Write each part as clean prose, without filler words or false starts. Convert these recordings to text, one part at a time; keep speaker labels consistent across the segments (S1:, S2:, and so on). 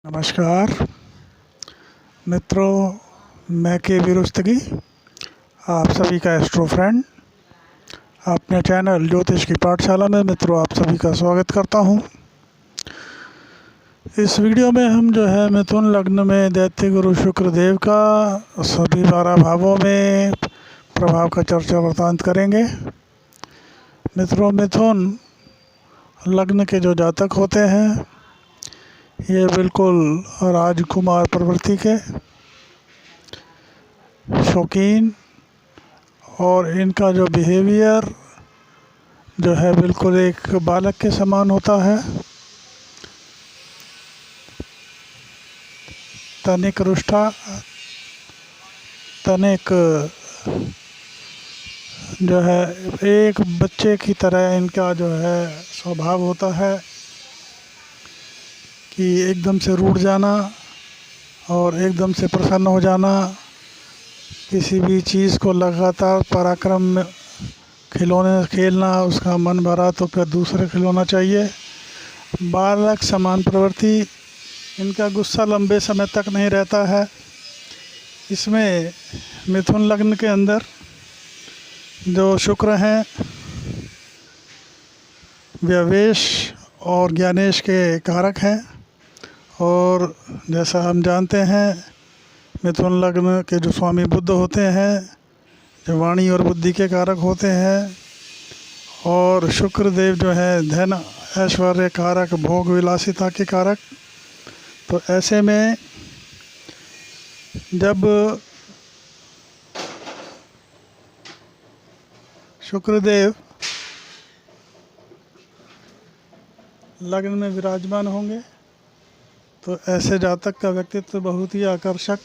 S1: नमस्कार मित्रों, मैं के रुस्तगी आप सभी का एस्ट्रो फ्रेंड अपने चैनल ज्योतिष की पाठशाला में मित्रों आप सभी का स्वागत करता हूं। इस वीडियो में हम मिथुन लग्न में दैत्य गुरु शुक्र देव का सभी 12 भावों में प्रभाव का चर्चा वृत्तांत करेंगे। मित्रों, मिथुन लग्न के जो जातक होते हैं ये बिल्कुल राजकुमार प्रवृत्ति के शौकीन और इनका जो बिहेवियर बिल्कुल एक बालक के समान होता है। तनिक रुष्ठा, तनिक एक बच्चे की तरह इनका स्वभाव होता है कि एकदम से रूठ जाना और एकदम से प्रसन्न हो जाना। किसी भी चीज़ को लगातार पराक्रम में खिलौने खेलना, उसका मन भरा तो फिर दूसरे खिलौना चाहिए। बालक समान प्रवृत्ति, इनका गुस्सा लंबे समय तक नहीं रहता है। इसमें मिथुन लग्न के अंदर जो शुक्र हैं व्यवेश और ज्ञानेश के कारक हैं और जैसा हम जानते हैं मिथुन लग्न के जो स्वामी बुध होते हैं जो वाणी और बुद्धि के कारक होते हैं और शुक्र देव धन ऐश्वर्य कारक, भोग विलासिता के कारक। तो ऐसे में जब शुक्रदेव लग्न में विराजमान होंगे तो ऐसे जातक का व्यक्तित्व बहुत ही आकर्षक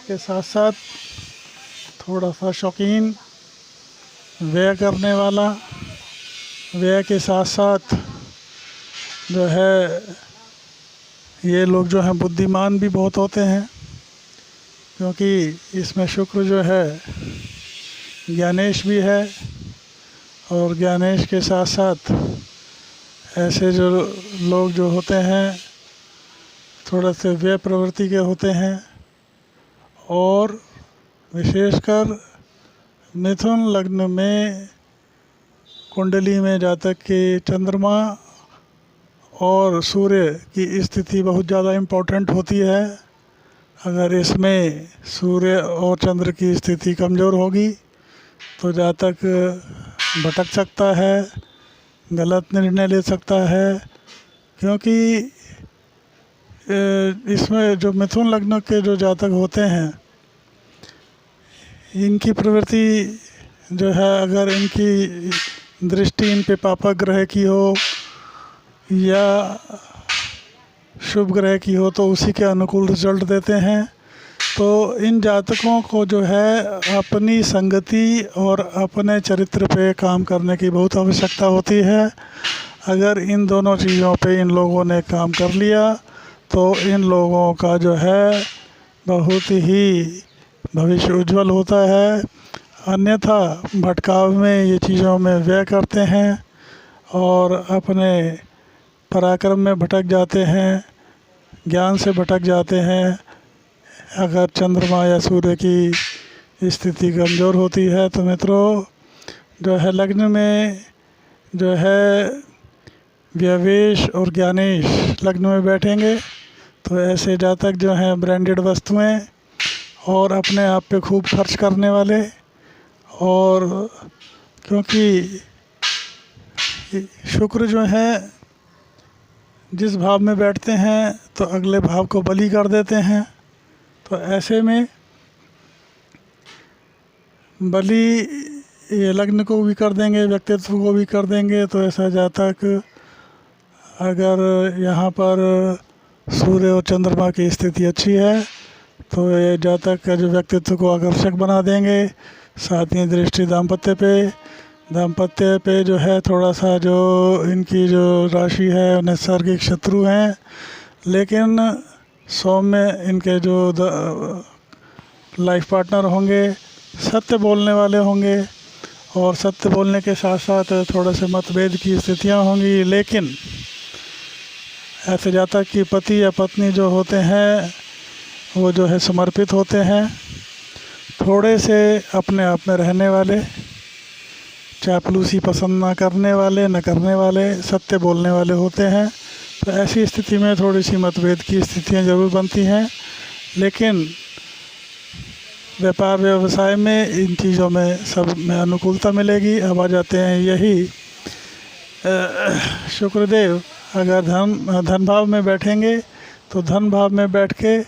S1: के साथ साथ थोड़ा सा शौकीन, व्यय करने वाला, व्यय के साथ साथ ये लोग बुद्धिमान भी बहुत होते हैं, क्योंकि इसमें शुक्र ज्ञानेश भी है और ज्ञानेश के साथ साथ ऐसे जो लोग होते हैं थोड़ा से व्यय प्रवृत्ति के होते हैं। और विशेषकर मिथुन लग्न में कुंडली में जातक के चंद्रमा और सूर्य की स्थिति बहुत ज़्यादा इम्पोर्टेंट होती है। अगर इसमें सूर्य और चंद्र की स्थिति कमज़ोर होगी तो जातक भटक सकता है, गलत निर्णय ले सकता है, क्योंकि इसमें जो मिथुन लग्न के जो जातक होते हैं इनकी प्रवृत्ति अगर इनकी दृष्टि इन पे पापा ग्रह की हो या शुभ ग्रह की हो तो उसी के अनुकूल रिजल्ट देते हैं। तो इन जातकों को अपनी संगति और अपने चरित्र पे काम करने की बहुत आवश्यकता होती है। अगर इन दोनों चीज़ों पे इन लोगों ने काम कर लिया तो इन लोगों का बहुत ही भविष्य उज्जवल होता है। अन्यथा भटकाव में ये चीज़ों में व्यय करते हैं और अपने पराक्रम में भटक जाते हैं, ज्ञान से भटक जाते हैं। अगर चंद्रमा या सूर्य की स्थिति कमज़ोर होती है तो मित्रों लग्न में व्यवेश और ज्ञानेश लग्न में बैठेंगे तो ऐसे जातक ब्रांडेड वस्तुएं और अपने आप पे खूब खर्च करने वाले, और क्योंकि शुक्र जिस भाव में बैठते हैं तो अगले भाव को बलि कर देते हैं। तो ऐसे में बलि ये लग्न को भी कर देंगे, व्यक्तित्व को भी कर देंगे। तो ऐसा जातक अगर यहाँ पर सूर्य और चंद्रमा की स्थिति अच्छी है तो ये जातक का व्यक्तित्व को आकर्षक बना देंगे। साथ ही दृष्टि दाम्पत्य पे थोड़ा सा इनकी राशि है नैसर्गिक शत्रु हैं, लेकिन सौम्य इनके लाइफ पार्टनर होंगे, सत्य बोलने वाले होंगे और सत्य बोलने के साथ साथ थोड़े से मतभेद की स्थितियां होंगी। लेकिन ऐसे जातक की पति या पत्नी जो होते हैं वो जो है समर्पित होते हैं, थोड़े से अपने आप में रहने वाले, चापलूसी पसंद ना करने वाले, न करने वाले, सत्य बोलने वाले होते हैं। तो ऐसी स्थिति में थोड़ी सी मतभेद की स्थितियां ज़रूर बनती हैं, लेकिन व्यापार व्यवसाय में इन चीज़ों में सब में अनुकूलता मिलेगी। अब आ जाते हैं यही शुक्रदेव अगर धन भाव में बैठेंगे तो धन भाव में बैठ के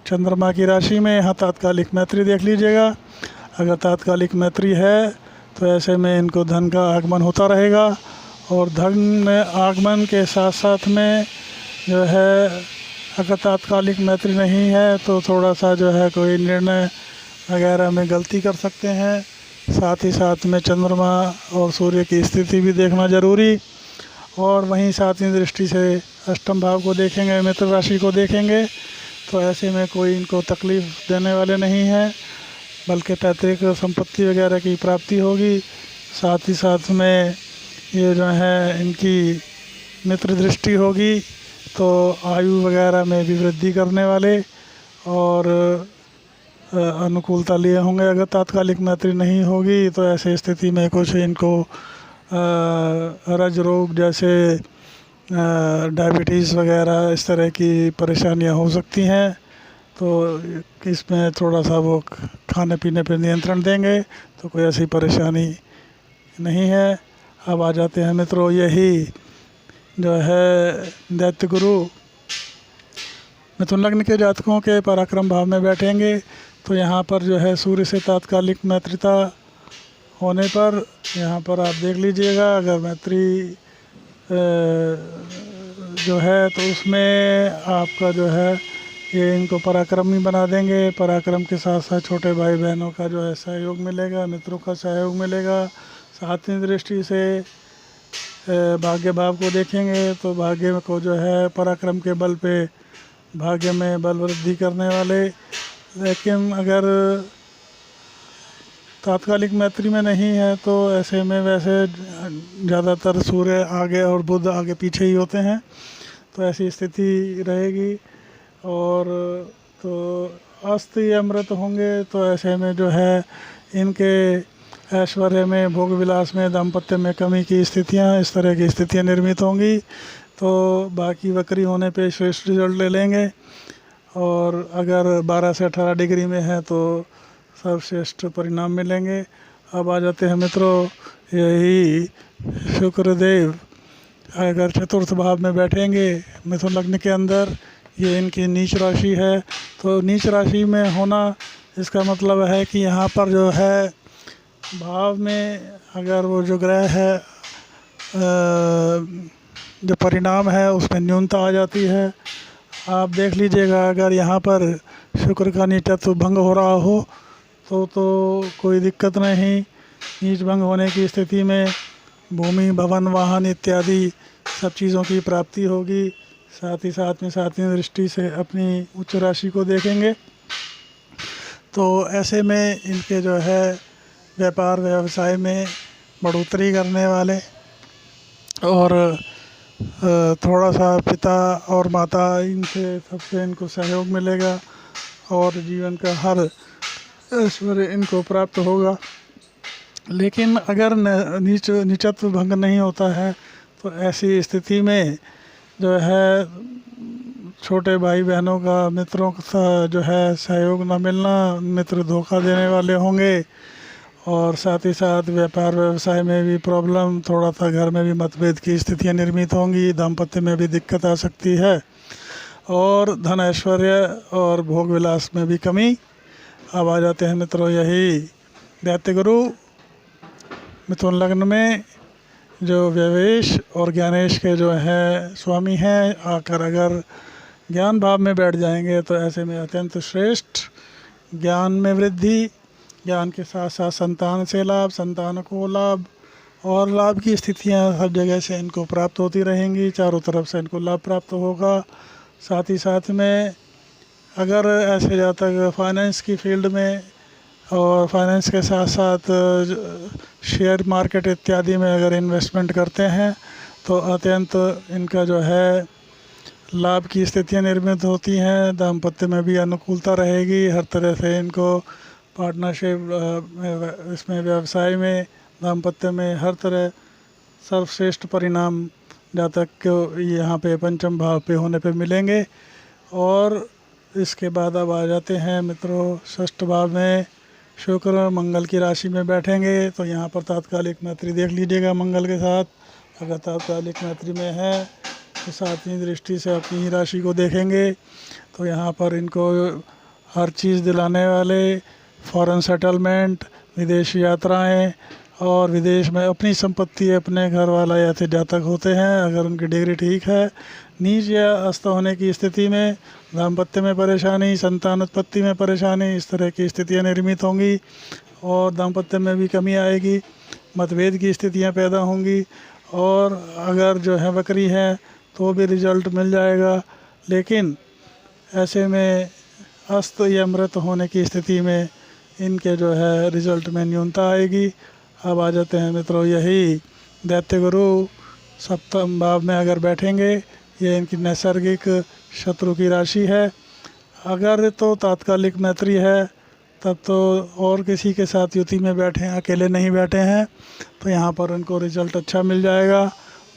S1: चंद्रमा की राशि में यहाँ तात्कालिक मैत्री देख लीजिएगा। अगर तात्कालिक मैत्री है तो ऐसे में इनको धन का आगमन होता रहेगा, और धन में आगमन के साथ साथ में जो है अगर तात्कालिक मैत्री नहीं है तो थोड़ा सा जो है कोई निर्णय वगैरह में गलती कर सकते हैं। साथ ही साथ में चंद्रमा और सूर्य की स्थिति भी देखना ज़रूरी, और वहीं सातवीं दृष्टि से अष्टम भाव को देखेंगे, मित्र राशि को देखेंगे, तो ऐसे में कोई इनको तकलीफ़ देने वाले नहीं हैं, बल्कि पैतृक संपत्ति वगैरह की प्राप्ति होगी। साथ ही साथ में ये जो है इनकी मित्र दृष्टि होगी तो आयु वगैरह में भी वृद्धि करने वाले और अनुकूलता लिए होंगे। अगर तात्कालिक मैत्री नहीं होगी तो ऐसे स्थिति में कुछ इनको रज रोग जैसे डायबिटीज़ वगैरह इस तरह की परेशानियां हो सकती हैं। तो इसमें थोड़ा सा वो खाने पीने पर नियंत्रण देंगे तो कोई ऐसी परेशानी नहीं है। अब आ जाते हैं मित्रों यही जो है दैत्य गुरु मिथुन लग्न के जातकों के पराक्रम भाव में बैठेंगे तो यहाँ पर जो है सूर्य से तात्कालिक मैत्रिता होने पर यहाँ पर आप देख लीजिएगा, अगर मैत्री जो है तो उसमें आपका जो है ये इनको पराक्रमी बना देंगे। पराक्रम के साथ साथ छोटे भाई बहनों का जो है सहयोग मिलेगा, मित्रों का सहयोग मिलेगा। सातवीं दृष्टि से भाग्य भाव को देखेंगे तो भाग्य को जो है पराक्रम के बल पे भाग्य में बल वृद्धि करने वाले। लेकिन अगर तात्कालिक मैत्री में नहीं है तो ऐसे में वैसे ज़्यादातर सूर्य आगे और बुध आगे पीछे ही होते हैं, तो ऐसी स्थिति रहेगी। और तो अस्त या अमृत होंगे तो ऐसे में जो है इनके ऐश्वर्य में, भोग विलास में, दाम्पत्य में कमी की स्थितियां, इस तरह की स्थितियां निर्मित होंगी। तो बाकी वक्री होने पे श्रेष्ठ रिजल्ट ले लेंगे, और अगर 12 से 18 डिग्री में है तो सर्वश्रेष्ठ परिणाम मिलेंगे। अब आ जाते हैं मित्रों यही शुक्रदेव अगर चतुर्थ भाव में बैठेंगे मिथुन लग्न के अंदर, ये इनकी नीच राशि है। तो नीच राशि में होना इसका मतलब है कि यहाँ पर जो है भाव में अगर वो जो ग्रह है जो परिणाम है उसमें न्यूनता आ जाती है। आप देख लीजिएगा अगर यहाँ पर शुक्र का नीचत्व भंग हो रहा हो तो कोई दिक्कत नहीं। नीच भंग होने की स्थिति में भूमि, भवन, वाहन इत्यादि सब चीज़ों की प्राप्ति होगी। साथ ही साथ में सातवीं दृष्टि से अपनी उच्च राशि को देखेंगे तो ऐसे में इनके जो है व्यापार व्यवसाय में बढ़ोतरी करने वाले, और थोड़ा सा पिता और माता इनसे सबसे इनको सहयोग मिलेगा और जीवन का हर ऐश्वर्य इनको प्राप्त होगा। लेकिन अगर नीचत्व भंग नहीं होता है तो ऐसी स्थिति में जो है छोटे भाई बहनों का, मित्रों का जो है सहयोग न मिलना, मित्र धोखा देने वाले होंगे, और साथ ही साथ व्यापार व्यवसाय में भी प्रॉब्लम, थोड़ा सा घर में भी मतभेद की स्थितियां निर्मित होंगी, दाम्पत्य में भी दिक्कत आ सकती है, और धन ऐश्वर्य और भोग विलास में भी कमी। अब आ जाते हैं मित्रों यही दैत्य गुरु मिथुन लग्न में जो व्यवेश और ज्ञानेश के जो है स्वामी हैं, आकर अगर ज्ञान भाव में बैठ जाएंगे तो ऐसे में अत्यंत श्रेष्ठ ज्ञान में वृद्धि, ज्ञान के साथ साथ संतान से लाभ, संतान को लाभ, और लाभ की स्थितियां हर जगह से इनको प्राप्त होती रहेंगी, चारों तरफ से इनको लाभ प्राप्त होगा। साथ ही साथ में अगर ऐसे जातक फाइनेंस की फील्ड में और फाइनेंस के साथ साथ शेयर मार्केट इत्यादि में अगर इन्वेस्टमेंट करते हैं तो अत्यंत इनका जो है लाभ की स्थितियां निर्मित होती हैं। दाम्पत्य में भी अनुकूलता रहेगी। हर तरह से इनको पार्टनरशिप इसमें व्यवसाय में दाम्पत्य में हर तरह सर्वश्रेष्ठ परिणाम जातक को यहाँ पे पंचम भाव पे होने पे मिलेंगे। और इसके बाद अब आ जाते हैं मित्रों षष्ठ भाव में शुक्र मंगल की राशि में बैठेंगे। तो यहाँ पर तात्कालिक मैत्री देख लीजिएगा मंगल के साथ। अगर तात्कालिक मैत्री में है तो सातवीं दृष्टि से अपनी ही राशि को देखेंगे। तो यहाँ पर इनको हर चीज़ दिलाने वाले, फॉरेन सेटलमेंट, विदेश यात्राएं और विदेश में अपनी संपत्ति अपने घर वाला ऐसे जातक होते हैं। अगर उनकी डिग्री ठीक है, नीच या अस्त होने की स्थिति में दाम्पत्य में परेशानी, संतान उत्पत्ति में परेशानी, इस तरह की स्थितियां निर्मित होंगी और दाम्पत्य में भी कमी आएगी, मतभेद की स्थितियां पैदा होंगी। और अगर जो है बकरी है तो भी रिजल्ट मिल जाएगा। लेकिन ऐसे में अस्त या मृत होने की स्थिति में इनके जो है रिजल्ट में न्यूनता आएगी। अब आ जाते हैं मित्रों, यही दैत्य गुरु सप्तम भाव में अगर बैठेंगे, ये इनकी नैसर्गिक शत्रु की राशि है। अगर तो तात्कालिक मैत्री है तब तो और किसी के साथ युति में बैठे हैं, अकेले नहीं बैठे हैं, तो यहाँ पर उनको रिजल्ट अच्छा मिल जाएगा,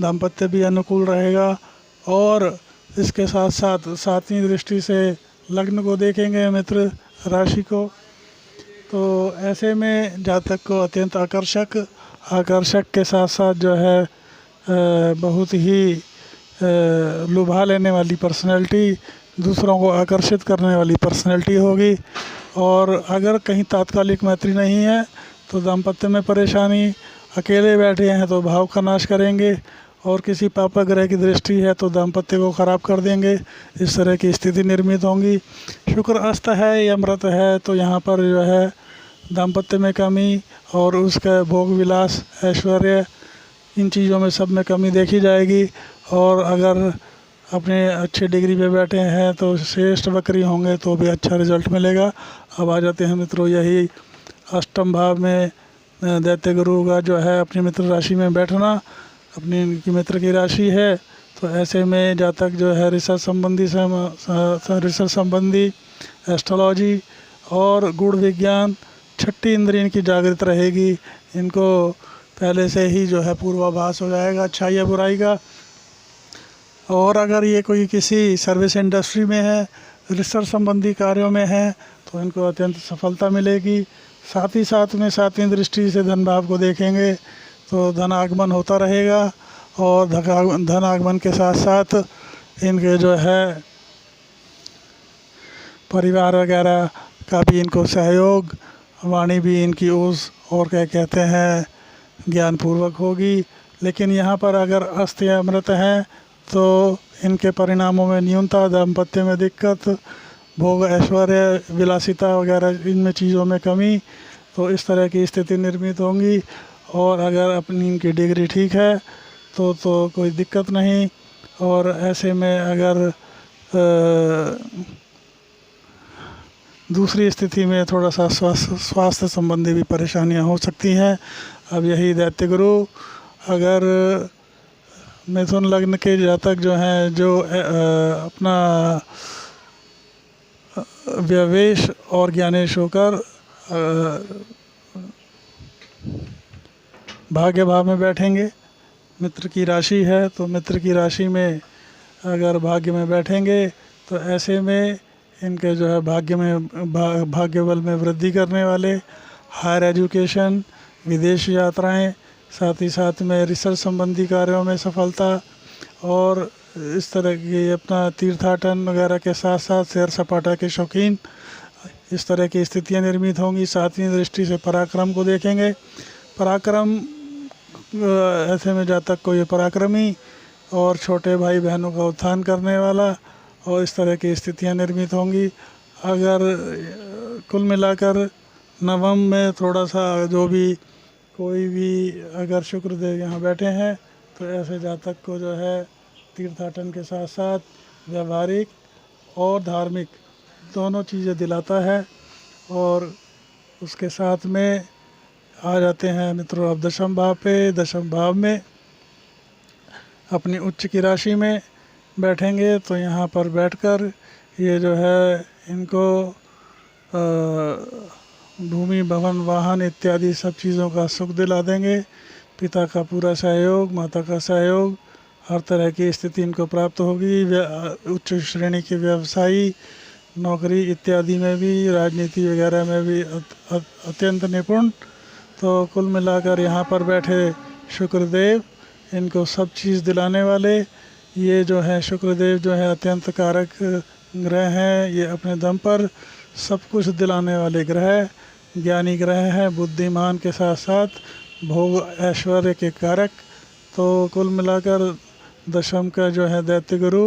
S1: दाम्पत्य भी अनुकूल रहेगा। और इसके साथ साथ सातवीं दृष्टि से लग्न को देखेंगे मित्र राशि को। तो ऐसे में जातक को अत्यंत आकर्षक के साथ साथ जो है बहुत ही लुभा लेने वाली पर्सनैलिटी, दूसरों को आकर्षित करने वाली पर्सनैलिटी होगी। और अगर कहीं तात्कालिक मैत्री नहीं है तो दाम्पत्य में परेशानी, अकेले बैठे हैं तो भाव का नाश करेंगे, और किसी पापा ग्रह की दृष्टि है तो दाम्पत्य को ख़राब कर देंगे। इस तरह की स्थिति निर्मित होंगी। शुक्र अस्त है या मृत है तो यहाँ पर जो है दाम्पत्य में कमी और उसका भोग विलास, ऐश्वर्य, इन चीज़ों में सब में कमी देखी जाएगी। और अगर अपने अच्छे डिग्री पे बैठे हैं तो श्रेष्ठ बकरी होंगे तो भी अच्छा रिजल्ट मिलेगा। अब आ जाते हैं मित्रों, यही अष्टम भाव में दैत्य गुरु का जो है अपनी मित्र राशि में बैठना, अपनी इनकी मित्र की राशि है। तो ऐसे में जातक जो है रिसर्च संबंधी एस्ट्रोलॉजी और गुण विज्ञान, छठी इंद्रिय इनकी जागृत रहेगी। इनको पहले से ही जो है पूर्वाभास हो जाएगा अच्छाई या बुराई का। और अगर ये कोई किसी सर्विस इंडस्ट्री में है, रिसर्च संबंधी कार्यों में है, तो इनको अत्यंत सफलता मिलेगी। साथ ही साथ में सातवीं दृष्टि से धन भाव को देखेंगे तो धन आगमन होता रहेगा। और धन आगमन के साथ साथ इनके जो है परिवार वगैरह का भी इनको सहयोग, वाणी भी इनकी उस और क्या कहते हैं ज्ञानपूर्वक होगी। लेकिन यहाँ पर अगर अस्त या अमृत हैं तो इनके परिणामों में न्यूनता, दाम्पत्य में दिक्कत, भोग ऐश्वर्य, विलासिता वगैरह इनमें चीज़ों में कमी, तो इस तरह की स्थिति निर्मित होंगी। और अगर अपनी इनकी डिग्री ठीक है तो कोई दिक्कत नहीं। और ऐसे में अगर दूसरी स्थिति में थोड़ा सा स्वास्थ्य संबंधी भी परेशानियां हो सकती हैं। अब यही दैत्य गुरु अगर मिथुन लग्न के जातक जो हैं, जो अपना व्यवेश और ज्ञानेश होकर भाग्य भाव में बैठेंगे, मित्र की राशि है तो मित्र की राशि में अगर भाग्य में बैठेंगे तो ऐसे में इनके जो है भाग्य बल में वृद्धि करने वाले, हायर एजुकेशन, विदेश यात्राएं, साथ ही साथ में रिसर्च संबंधी कार्यों में सफलता, और इस तरह की अपना तीर्थाटन वगैरह के साथ साथ सैर सपाटा के शौकीन, इस तरह की स्थितियां निर्मित होंगी। सातवीं दृष्टि से पराक्रम को देखेंगे। पराक्रम ऐसे में जातक को ये पराक्रमी और छोटे भाई बहनों का उत्थान करने वाला, और इस तरह की स्थितियां निर्मित होंगी। अगर कुल मिलाकर नवम में थोड़ा सा जो भी कोई भी अगर शुक्रदेव यहाँ बैठे हैं तो ऐसे जातक को जो है तीर्थाटन के साथ साथ व्यवहारिक और धार्मिक दोनों चीज़ें दिलाता है। और उसके साथ में आ जाते हैं मित्रों अब दशम भाव पे। दशम भाव में अपनी उच्च की राशि में बैठेंगे तो यहाँ पर बैठकर ये जो है इनको भूमि, भवन, वाहन इत्यादि सब चीज़ों का सुख दिला देंगे। पिता का पूरा सहयोग, माता का सहयोग, हर तरह की स्थिति इनको प्राप्त होगी। उच्च श्रेणी के व्यवसायी, नौकरी इत्यादि में भी, राजनीति वगैरह में भी अत्यंत निपुण। तो कुल मिलाकर यहाँ पर बैठे शुक्रदेव इनको सब चीज़ दिलाने वाले। ये जो है शुक्रदेव जो है अत्यंत कारक ग्रह हैं। ये अपने दम पर सब कुछ दिलाने वाले ग्रह, ज्ञानी ग्रह है, बुद्धिमान के साथ साथ भोग ऐश्वर्य के कारक। तो कुल मिलाकर दशम का जो है दैत्य गुरु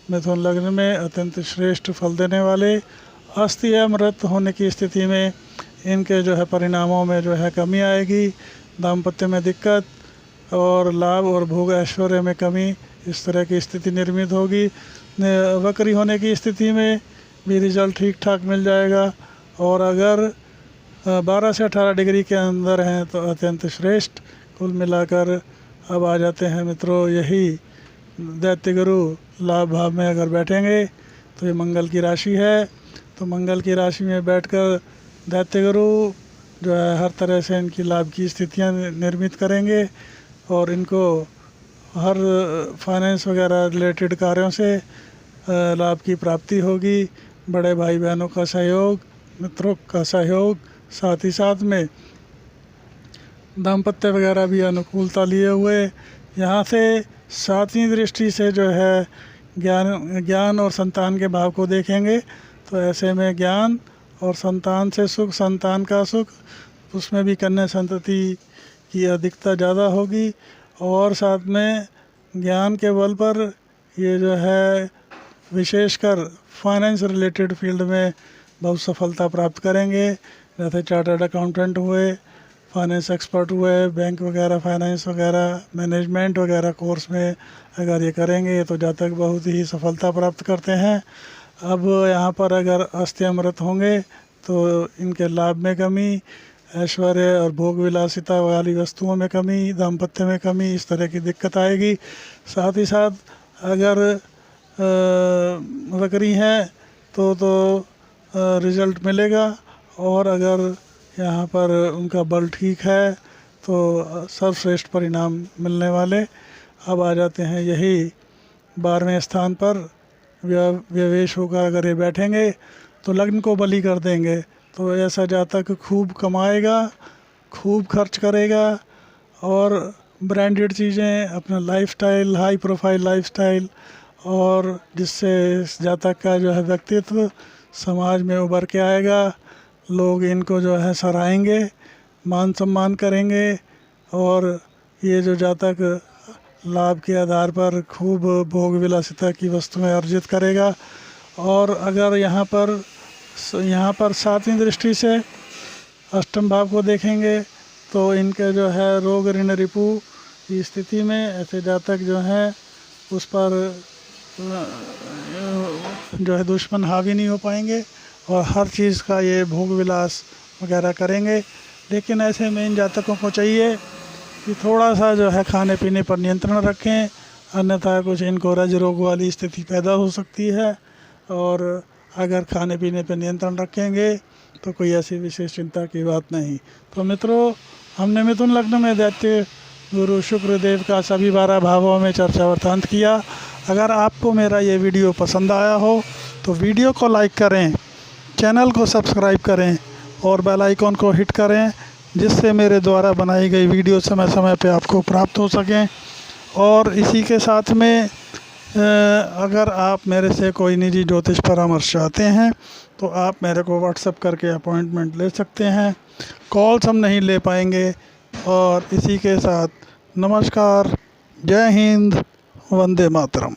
S1: मिथुन लग्न में अत्यंत श्रेष्ठ फल देने वाले। अस्थि अमृत होने की स्थिति में इनके जो है परिणामों में जो है कमी आएगी, दाम्पत्य में दिक्कत और लाभ और भोग ऐश्वर्य में कमी, इस तरह की स्थिति निर्मित होगी। वक्री होने की स्थिति में भी रिजल्ट ठीक ठाक मिल जाएगा। और अगर 12 से 18 डिग्री के अंदर हैं तो अत्यंत श्रेष्ठ। कुल मिलाकर अब आ जाते हैं मित्रों, यही दैत्य गुरु लाभ भाव में अगर बैठेंगे तो ये मंगल की राशि है। तो मंगल की राशि में बैठकर दैत्य गुरु जो है हर तरह से इनकी लाभ की स्थितियां निर्मित करेंगे और इनको हर फाइनेंस वगैरह रिलेटेड कार्यों से लाभ की प्राप्ति होगी। बड़े भाई बहनों का सहयोग, मित्रों का सहयोग, साथ ही साथ में दाम्पत्य वगैरह भी अनुकूलता लिए हुए। यहाँ से 7वीं दृष्टि से जो है ज्ञान और संतान के भाव को देखेंगे। तो ऐसे में ज्ञान और संतान से सुख, संतान का सुख, उसमें भी कन्या संतति की अधिकता ज़्यादा होगी। और साथ में ज्ञान के बल पर ये जो है विशेषकर फाइनेंस रिलेटेड फील्ड में बहुत सफलता प्राप्त करेंगे। जैसे चार्टर्ड अकाउंटेंट हुए, फाइनेंस एक्सपर्ट हुए, बैंक वगैरह, फाइनेंस वगैरह, मैनेजमेंट वगैरह कोर्स में अगर ये करेंगे तो जातक बहुत ही सफलता प्राप्त करते हैं। अब यहाँ पर अगर अस्थि अमृत होंगे तो इनके लाभ में कमी, ऐश्वर्य और भोग विलासिता वाली वस्तुओं में कमी, दाम्पत्य में कमी, इस तरह की दिक्कत आएगी। साथ ही साथ अगर वक्री हैं तो रिज़ल्ट मिलेगा। और अगर यहाँ पर उनका बल ठीक है तो सर्वश्रेष्ठ परिणाम मिलने वाले। अब आ जाते हैं यही 12वें स्थान पर व्यवेश होकर अगर ये बैठेंगे तो लग्न को बलि कर देंगे। तो ऐसा जातक खूब कमाएगा, खूब खर्च करेगा और ब्रांडेड चीज़ें, अपना लाइफस्टाइल, हाई प्रोफाइल लाइफस्टाइल, और जिससे इस जातक का जो है व्यक्तित्व समाज में उभर के आएगा। लोग इनको जो है सराहेंगे, मान सम्मान करेंगे और ये जो जातक लाभ के आधार पर खूब भोग विलासिता की वस्तुएं अर्जित करेगा। और अगर यहाँ पर 7वीं दृष्टि से अष्टम भाव को देखेंगे तो इनके जो है रोग ऋण रिपु की स्थिति में ऐसे जातक जो हैं उस पर जो है दुश्मन हावी नहीं हो पाएंगे और हर चीज़ का ये भोग विलास वगैरह करेंगे। लेकिन ऐसे में इन जातकों को चाहिए कि थोड़ा सा जो है खाने पीने पर नियंत्रण रखें, अन्यथा कुछ इनको रज रोग वाली स्थिति पैदा हो सकती है। और अगर खाने पीने पर नियंत्रण रखेंगे तो कोई ऐसी विशेष चिंता की बात नहीं। तो मित्रों, हमने मिथुन लग्न में दैत्य गुरु शुक्रदेव का सभी 12 भावों में चर्चा वृत्तांत किया। अगर आपको मेरा ये वीडियो पसंद आया हो तो वीडियो को लाइक करें, चैनल को सब्सक्राइब करें और बेल आइकॉन को हिट करें, जिससे मेरे द्वारा बनाई गई वीडियो समय समय पे आपको प्राप्त हो सकें। और इसी के साथ में अगर आप मेरे से कोई निजी ज्योतिष परामर्श चाहते हैं तो आप मेरे को व्हाट्सएप करके अपॉइंटमेंट ले सकते हैं। कॉल्स हम नहीं ले पाएंगे। और इसी के साथ नमस्कार, जय हिंद, वंदे मातरम।